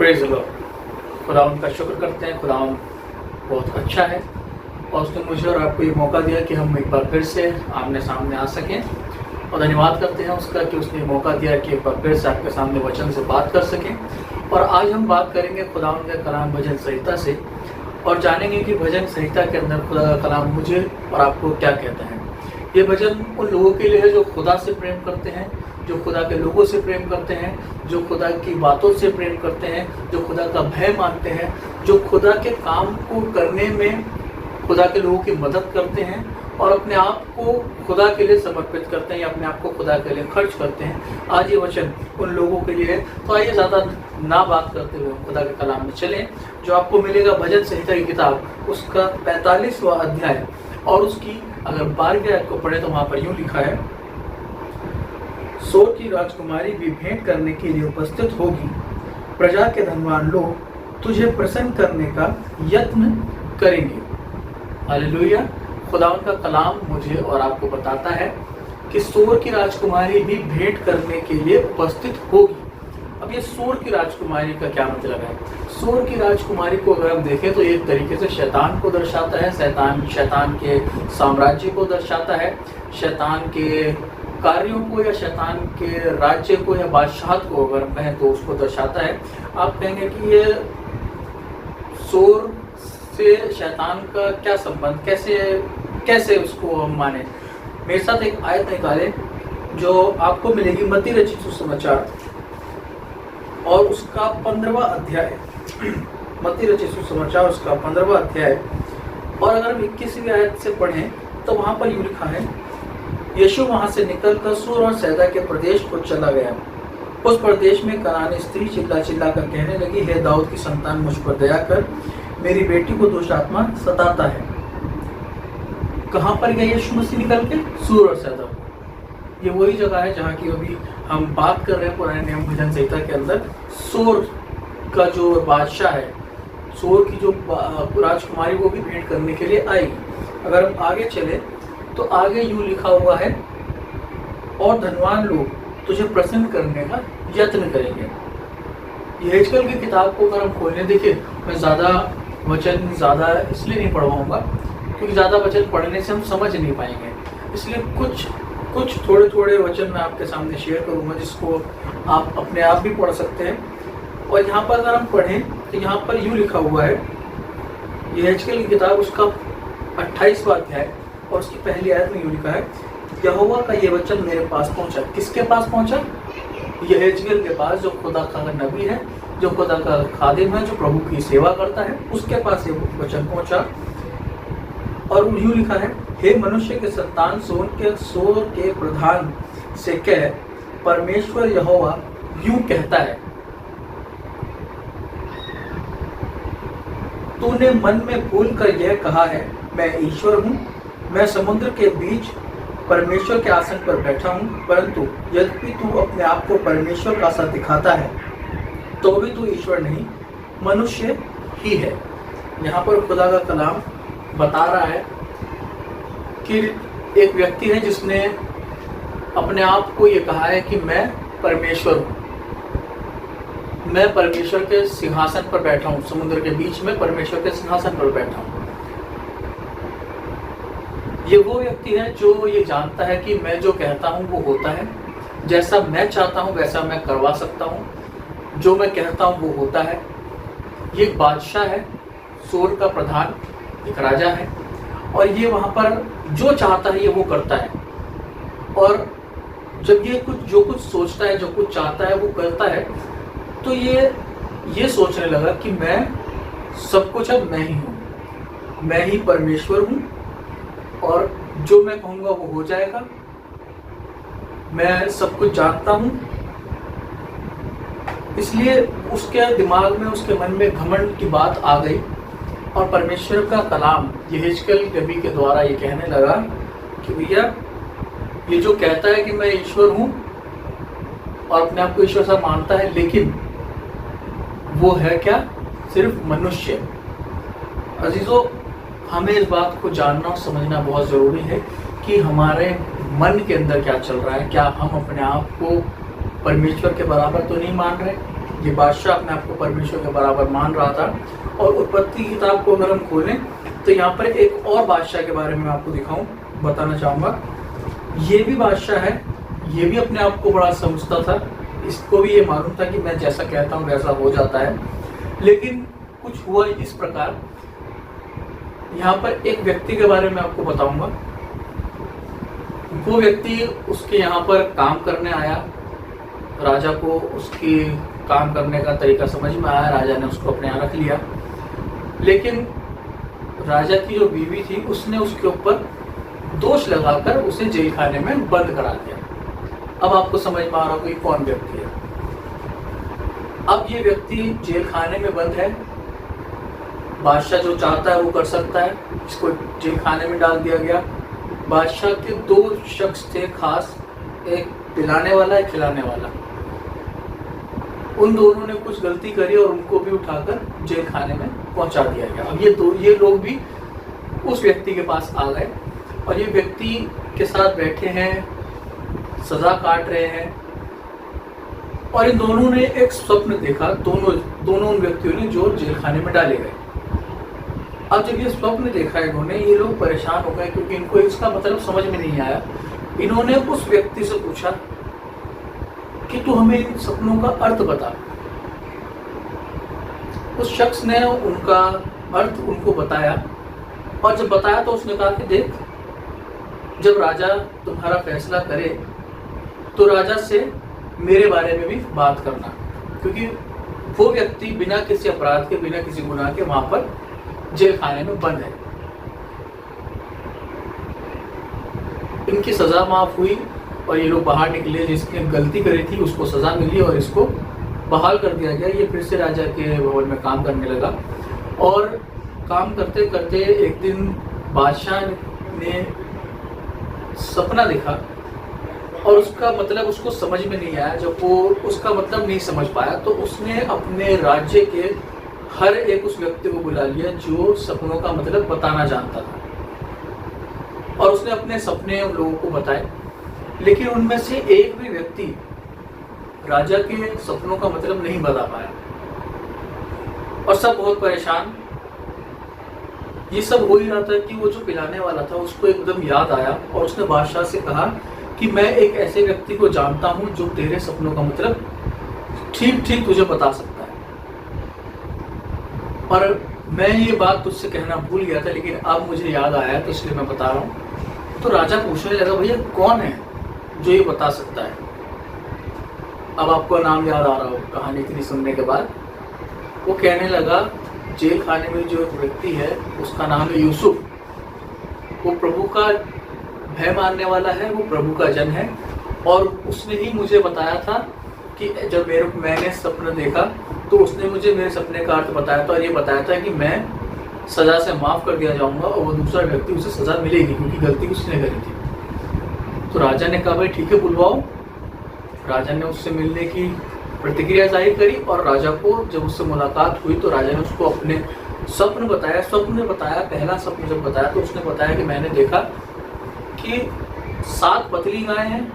Praise the Lord. खुदावंद का शुक्र करते हैं। खुदावंद बहुत अच्छा है और उसने मुझे और आपको ये मौका दिया कि हम एक बार फिर से आमने सामने आ सकें, और धन्यवाद करते हैं उसका कि उसने मौका दिया कि एक बार फिर से आपके सामने वचन से बात कर सकें। और आज हम बात करेंगे खुदावंद का कलाम भजन संहिता से, और जानेंगे कि भजन संहिता के अंदर खुदा का कलाम मुझे और आपको क्या कहता है। ये भजन उन लोगों के लिए है जो खुदा से प्रेम करते हैं, जो खुदा के लोगों से प्रेम करते हैं, जो खुदा की बातों से प्रेम करते हैं, जो खुदा का भय मानते हैं, जो खुदा के काम को करने में खुदा के लोगों की मदद करते हैं और अपने आप को खुदा के लिए समर्पित करते हैं या अपने आप को खुदा के लिए खर्च करते हैं। आज ये वचन उन लोगों के लिए है। तो आइए ज़्यादा ना बात करते हुए खुदा के कलाम में चलें, जो आपको मिलेगा भजन संहिता की किताब उसका 45वां अध्याय, और उसकी अगर 12वें आयत को पढ़े तो वहाँ पर यूँ लिखा है, सोर की राजकुमारी भी भेंट करने के लिए उपस्थित होगी, प्रजा के धनवान लोग तुझे प्रसन्न करने का यत्न करेंगे। हालेलुया। खुदावंद का कलाम मुझे और आपको बताता है कि सोर की राजकुमारी भी भेंट करने के लिए उपस्थित होगी। अब ये सोर की राजकुमारी का क्या मतलब है? सोर की राजकुमारी को अगर हम देखें तो एक तरीके से शैतान को दर्शाता है, शैतान के साम्राज्य को दर्शाता है, शैतान के कार्यों को या शैतान के राज्य को या बादशाहत को अगर हम कहें तो उसको दर्शाता है। आप कहेंगे कि ये सोर से शैतान का क्या संबंध, कैसे उसको हम माने। मेरे साथ एक आयत निकाले जो आपको मिलेगी मत्ती रचित सुसमाचार और उसका 15वां अध्याय, मत्ती रचित सुसमाचार उसका 15वां अध्याय, और अगर हम 21वीं आयत से पढ़ें तो वहाँ पर यूँ लिखा है, यीशु वहाँ से निकलकर सूर और सैदा के प्रदेश को चला गया। उस प्रदेश में कनानी स्त्री चिल्ला चिल्ला कर कहने लगी, हे दाऊद की संतान, मुझ पर दया कर, मेरी बेटी को दुष्ट आत्मा सताता है। कहाँ पर गया यीशु मसीह निकल के? सूर और सैदा। ये वही जगह है जहाँ की अभी हम बात कर रहे हैं पुराने नियम भजन संहिता के अंदर। सोर का जो बादशाह है, सोर की जो राजकुमारी, वो भी भेंट करने के लिए आई। अगर हम आगे चले तो आगे यूँ लिखा हुआ है, और धनवान लोग तुझे प्रसन्न करने का यत्न करेंगे। यहेजकेल की किताब को अगर हम खोलने देखिए, मैं ज़्यादा वचन इसलिए नहीं पढ़वाऊँगा क्योंकि ज़्यादा वचन पढ़ने से हम समझ नहीं पाएंगे, इसलिए कुछ थोड़े वचन मैं आपके सामने शेयर करूँगा जिसको आप अपने आप भी पढ़ सकते हैं। और यहाँ पर अगर हम पढ़ें तो यहाँ पर यूँ लिखा हुआ है, यहेजकेल की किताब उसका 28वां अध्याय और उसकी पहली आयत में यूँ लिखा है, यहोवा का ये वचन मेरे पास पहुँचा। किसके पास पहुँचा? यहेजकेल के पास, जो खुदा का नबी है, जो खुदा का खादिम है, जो प्रभु की सेवा करता है, उसके पास ये वचन पहुँचा। और यूँ लिखा है, हे मनुष्य के संतान, सोर के प्रधान से कह, परमेश्वर यहोवा यूँ कहता है, तूने मन में भूल कर यह कहा है, मैं ईश्वर हूँ, मैं समुद्र के बीच परमेश्वर के आसन पर बैठा हूँ, परंतु यद्यपि तू अपने आप को परमेश्वर का सा दिखाता है तो भी तू ईश्वर नहीं, मनुष्य ही है। यहाँ पर खुदा का कलाम बता रहा है कि एक व्यक्ति है जिसने अपने आप को ये कहा है कि मैं परमेश्वर हूँ, मैं परमेश्वर के सिंहासन पर बैठा हूँ, समुद्र के बीच में परमेश्वर के सिंहासन पर बैठा हूँ। ये वो व्यक्ति है जो ये जानता है कि मैं जो कहता हूँ वो होता है, जैसा मैं चाहता हूँ वैसा मैं करवा सकता हूँ, जो मैं कहता हूँ वो होता है। ये एक बादशाह है, सोर का प्रधान, एक राजा है, और ये वहाँ पर जो चाहता है ये वो करता है। और जब ये जो कुछ सोचता है, जो कुछ चाहता है वो करता है, तो ये सोचने लगा कि मैं सब कुछ अब मैं ही हूँ, मैं ही परमेश्वर हूँ, और जो मैं कहूँगा वो हो जाएगा, मैं सब कुछ जानता हूँ। इसलिए उसके दिमाग में, उसके मन में घमंड की बात आ गई, और परमेश्वर का कलाम यहेजकेल नबी के द्वारा ये कहने लगा कि भैया, ये जो कहता है कि मैं ईश्वर हूँ और अपने आप को ईश्वर सा मानता है, लेकिन वो है क्या? सिर्फ मनुष्य। अजीजों, हमें इस बात को जानना और समझना बहुत ज़रूरी है कि हमारे मन के अंदर क्या चल रहा है। क्या हम अपने आप को परमेश्वर के बराबर तो नहीं मान रहे? ये बादशाह अपने आप को परमेश्वर के बराबर मान रहा था। और उत्पत्ति की किताब को अगर हम खोलें तो यहाँ पर एक और बादशाह के बारे में मैं आपको बताना चाहूँगा। ये भी बादशाह है, ये भी अपने आप को बड़ा समझता था, इसको भी ये मालूम था कि मैं जैसा कहता हूँ वैसा हो जाता है। लेकिन कुछ हुआ इस प्रकार, यहाँ पर एक व्यक्ति के बारे में आपको बताऊंगा। वो व्यक्ति उसके यहाँ पर काम करने आया, राजा को उसकी काम करने का तरीका समझ में आया, राजा ने उसको अपने यहाँ रख लिया। लेकिन राजा की जो बीवी थी उसने उसके ऊपर दोष लगाकर उसे जेल खाने में बंद करा दिया। अब आपको समझ में आ रहा होगा कि कौन व्यक्ति है। अब ये व्यक्ति जेल खाने में बंद है, बादशाह जो चाहता है वो कर सकता है, इसको जेल खाने में डाल दिया गया। बादशाह के दो शख्स थे खास, एक पिलाने वाला एक खिलाने वाला। उन दोनों ने कुछ गलती करी और उनको भी उठाकर जेल खाने में पहुंचा दिया गया। अब ये लोग भी उस व्यक्ति के पास आ गए और ये व्यक्ति के साथ बैठे हैं, सजा काट रहे हैं। और इन दोनों ने एक स्वप्न देखा, दोनों उन व्यक्तियों ने जो जेल खाने में डाले गए। अब जब ये स्वप्न देखा इन्होंने, ये लोग परेशान हो गए क्योंकि इनको इसका मतलब समझ में नहीं आया। इन्होंने उस व्यक्ति से पूछा कि तू हमें इन सपनों का अर्थ बता। उस शख्स ने उनका अर्थ उनको बताया और जब बताया तो उसने कहा कि देख, जब राजा तुम्हारा फैसला करे तो राजा से मेरे बारे में भी बात करना, क्योंकि वो व्यक्ति बिना किसी अपराध के, बिना किसी गुनाह के वहां पर जेल खाने में बंद है। इनकी सजा माफ हुई और ये लोग बाहर निकले। जिसने गलती करी थी उसको सजा मिली और इसको बहाल कर दिया गया। ये फिर से राजा के भवन में काम करने लगा और काम करते करते एक दिन बादशाह ने सपना देखा और उसका मतलब उसको समझ में नहीं आया। जब वो उसका मतलब नहीं समझ पाया तो उसने अपने राज्य के हर एक उस व्यक्ति को बुला लिया जो सपनों का मतलब बताना जानता था और उसने अपने सपने उन लोगों को बताए। लेकिन उनमें से एक भी व्यक्ति राजा के सपनों का मतलब नहीं बता पाया और सब बहुत परेशान। ये सब हो ही रहा था कि वो जो पिलाने वाला था उसको एकदम याद आया और उसने बादशाह से कहा कि मैं एक ऐसे व्यक्ति को जानता हूं जो तेरे सपनों का मतलब ठीक ठीक तुझे बता सकता है। और मैं ये बात तुझसे कहना भूल गया था, लेकिन अब मुझे याद आया तो इसलिए मैं बता रहा हूँ। तो राजा पूछने लगा, भैया कौन है जो ये बता सकता है? अब आपको नाम याद आ रहा हो कहानी इतनी सुनने के बाद। वो कहने लगा, जेल खाने में जो एक व्यक्ति है उसका नाम है यूसुफ। वो प्रभु का भय मानने वाला है, वो प्रभु का जन है और उसने ही मुझे बताया था कि जब मैंने सपना देखा तो उसने मुझे मेरे सपने का अर्थ बताया था और ये बताया था कि मैं सज़ा से माफ़ कर दिया जाऊंगा और वो दूसरा व्यक्ति उसे सज़ा मिलेगी क्योंकि गलती उसने करी थी। तो राजा ने कहा, भाई ठीक है बुलवाओ। राजा ने उससे मिलने की प्रतिक्रिया जाहिर करी और राजा को जब उससे मुलाकात हुई तो राजा ने उसको अपने स्वप्न बताया। पहला स्वप्न जब बताया तो उसने बताया कि मैंने देखा कि 7 पतली गायें हैं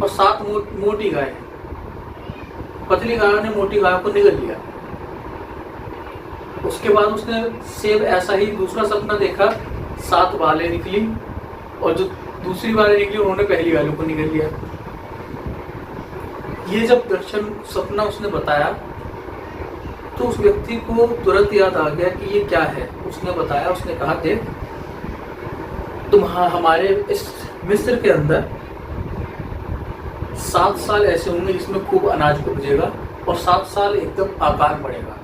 और 7 मोटी गायें हैं। पतली गायों ने मोटी गायों को निगल लिया। उसके बाद उसने सेम ऐसा ही दूसरा सपना देखा, 7 बालें निकली और जो दूसरी बालें निकली उन्होंने पहली बालों को निगल लिया। ये जब दर्शन सपना उसने बताया तो उस व्यक्ति को तुरंत याद आ गया कि ये क्या है। उसने बताया, उसने कहा, देख तुम हमारे इस मिस्र के अंदर 7 साल ऐसे होंगे जिसमें खूब अनाज उपजेगा और 7 साल एकदम आकार बढ़ेगा।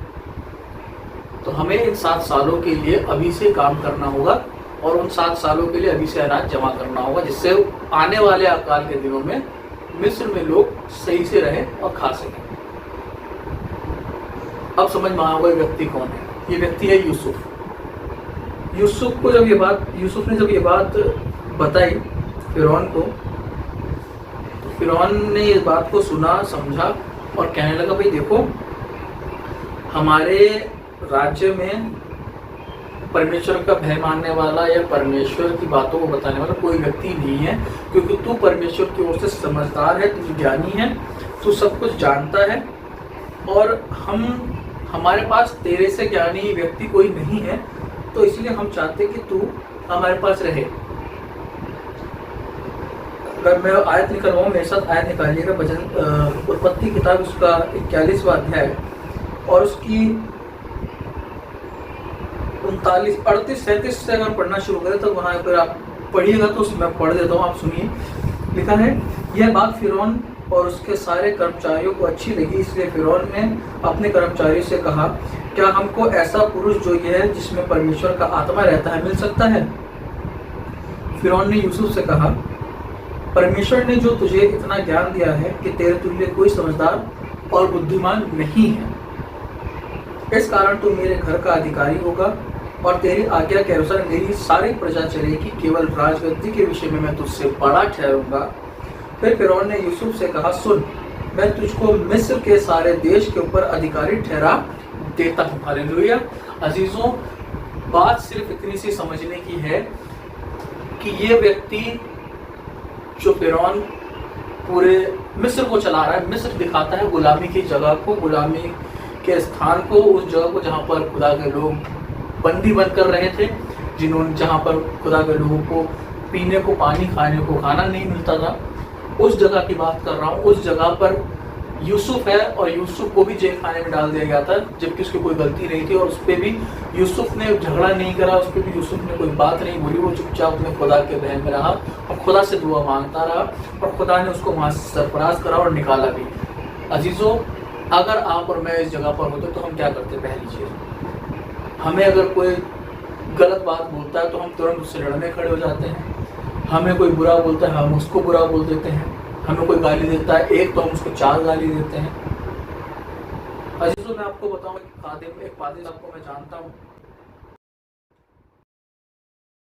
तो हमें इन 7 सालों के लिए अभी से काम करना होगा और उन 7 सालों के लिए अभी से अनाज जमा करना होगा, जिससे आने वाले अकाल के दिनों में मिस्र में लोग सही से रहें और खा सकें। अब समझ में आया व्यक्ति कौन है। ये व्यक्ति है यूसुफ। यूसुफ ने जब ये बात बताई फिरौन को, तो फिरौन ने इस बात को सुना, समझा और कहने लगा, भाई देखो हमारे राज्य में परमेश्वर का भय मानने वाला या परमेश्वर की बातों को बताने वाला कोई व्यक्ति नहीं है, क्योंकि तू परमेश्वर की ओर से समझदार है, तू ज्ञानी है तू सब कुछ जानता है और हमारे पास तेरे से ज्ञानी व्यक्ति कोई नहीं है, तो इसलिए हम चाहते कि तू हमारे पास रहे। अगर मैं आयत निकलवाऊँ, मेरे साथ आयत निकालिएगा, भजन उत्पत्ति किताब उसका 41वां अध्याय और उसकी 39, 38, 37 से अगर पढ़ना शुरू करें तो वहाँ पर आप पढ़िएगा, तो मैं पढ़ देता हूँ, आप सुनिए। लिखा है, यह बात फिरौन और उसके सारे कर्मचारियों को अच्छी लगी, इसलिए फिरौन ने अपने कर्मचारियों से कहा, क्या हमको ऐसा पुरुष जो यह है जिसमें परमेश्वर का आत्मा रहता है मिल सकता है? फिरौन ने यूसुफ से कहा, परमेश्वर ने जो तुझे इतना ज्ञान दिया है कि तेरे तुल्य कोई समझदार और बुद्धिमान नहीं है, इस कारण तू मेरे घर का अधिकारी होगा और तेरी आज्ञा के अनुसार मेरी सारी प्रजा चलेगी, केवल राजगद्दी के विषय में मैं तुझसे बड़ा ठहरूंगा। फिर फिरौन ने यूसुफ से कहा, सुन, मैं तुझको मिस्र के सारे देश के ऊपर अधिकारी ठहरा देता हूँ। हालेलुया। अजीजों, बात सिर्फ इतनी सी समझने की है कि ये व्यक्ति जो फिरौन पूरे मिस्र को चला रहा है, मिस्र दिखाता है गुलामी की जगह को, गुलामी के स्थान को, उस जगह को जहाँ पर खुदा के लोग बंदी बन कर रहे थे, जहाँ पर खुदा के लोगों को पीने को पानी, खाने को खाना नहीं मिलता था, उस जगह की बात कर रहा हूँ। उस जगह पर यूसुफ है और यूसुफ को भी जेल खाने में डाल दिया गया था, जबकि उसकी कोई गलती नहीं थी और उस पर भी यूसुफ ने झगड़ा नहीं करा, उस पर भी यूसुफ ने कोई बात नहीं बोली, वो चुपचाप अपने खुदा के बहन में रहा और खुदा से दुआ मांगता रहा और खुदा ने उसको वहाँ से सरफराज करा और निकाला भी। अजीजों, अगर आप और मैं इस जगह पर होते तो हम क्या करते? पहली चीज़, हमें अगर कोई गलत बात बोलता है तो हम तुरंत उससे लड़ने खड़े हो जाते हैं। हमें कोई बुरा बोलता है, हम उसको बुरा बोल देते हैं। हमें कोई गाली देता है एक, तो हम उसको 4 गाली देते हैं। अजीजों, मैं आपको बताऊं, एक पादिरी आपको मैं जानता हूँ,